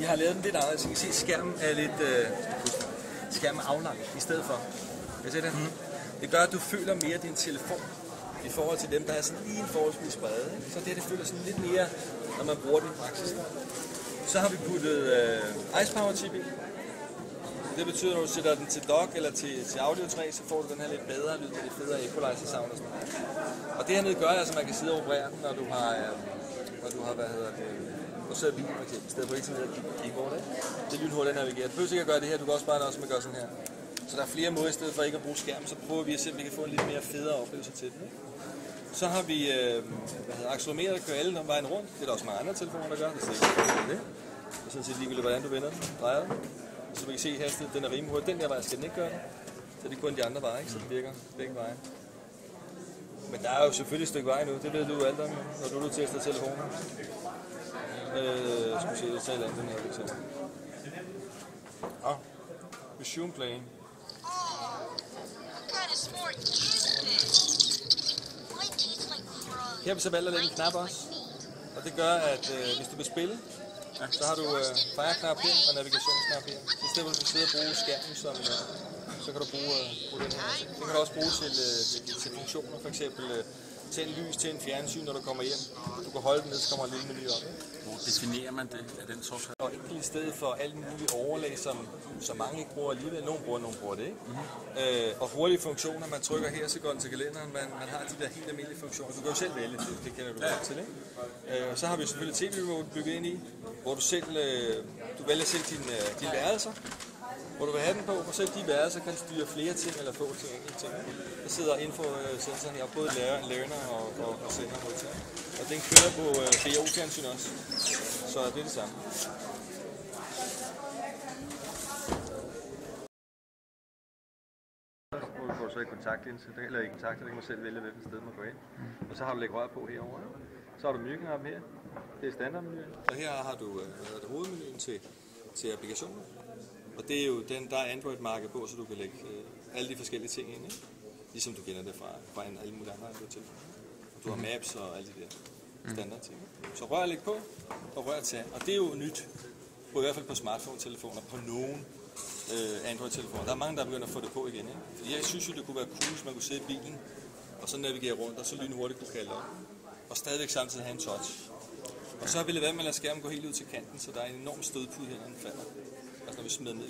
Vi har lavet den lidt anderledes. I kan se, at skærmen er lidt skærmen er aflangt i stedet for. Kan I se det? Det gør, at du føler mere din telefon i forhold til dem, der er sådan lige en forholdsvis brede. Så det føler sådan lidt mere, når man bruger den i praksis. Så har vi puttet Ice Power chip i. Det betyder, at når du sætter den til dock eller til audio 3, så får du den her lidt bedre lyd med lidt federe equalizer sound og sådan noget. Og det hernede gør altså, at man kan sidde og operere den, når du har og så er bilen for eksempel, i stedet for ikke sådan noget keyboard, ikke? Det er lynhurtigt at navigere. Du behøver ikke at gøre det her, du kan også bare noget, som man gør sådan her. Så der er flere måder, i stedet for ikke at bruge skærmen, så prøver vi at se, om vi kan få en lidt mere federe oplevelse til den, ikke? Så har vi accelerometer, der kører alle den vejen rundt. Det er der også mange andre telefoner, der gør. Det er det. Og sådan set ligegyldigt, hvordan du vender den, drejer den. Så vi kan se hastigheden, den er rimelig hurtig. Den der vej skal den ikke gøre det. Så det er kun de andre veje, ikke? Så det virker begge veje. Men der er jo selvfølgelig et stykke vej nu, det ved du alt om, når du tester telefoner. Skal vi se, det taler den her for eksempel. Resume playing. Her har vi så valgt at lægge en knap også, og det gør, at hvis du vil spille, så har du fire-knap her og navigationsknap her. Så i stedet for at du sidder og bruge skærmen, så kan du bruge den her. Den kan du også bruge til funktioner, for eksempel tænde lys til en fjernsyn, når du kommer hjem. Du kan holde den ned, så kommer en lille menu op. Hvor definerer man det af den software? Og ikke i stedet for alle mulige overlag, som mange ikke bruger alligevel. Nogle bruger det, ikke? Og hurtige funktioner, man trykker her, så går den til kalenderen. Man har de der helt almindelige funktioner. Du kan jo selv vælge det kender du godt til, ikke? Så har vi selvfølgelig TV-remote bygget ind i, hvor du vælger selv dine værelser, hvor du vil have den på, og så de værelser kan styre flere ting eller få til enkelte ting. Der sidder infosensoren her, både learner og sender og modtager. Og den kører på BO-fjernsyn også, så det er det samme. Nu får du så i kontaktlinse, eller i kontakt, der kan man selv vælge, hvilket sted man går ind. Og så har du lægget rør på herovre. Så har du menuknappen her, det er standardmenuen. Og her har du hovedmenuen til applikationen. Og det er jo der er Android-marked på, så du kan lægge alle de forskellige ting ind, ikke? Ligesom du kender det fra alle mulige andre Android-telefoner. Du har maps og alle de der standard-ting. Så rør læg på, og rør til. Og det er jo nyt, i hvert fald på smartphone-telefoner, på nogle Android-telefoner. Der er mange, der begynder at få det på igen, ikke? Fordi jeg synes jo, det kunne være cool, hvis man kunne sidde i bilen, og så navigere rundt, og så lynhurtigt kunne kalde op. Og stadigvæk samtidig have en touch. Og så vil det være, at man lader skærmen gå helt ud til kanten, så der er en enorm stødpude her, når den falder. Altså når vi smider ned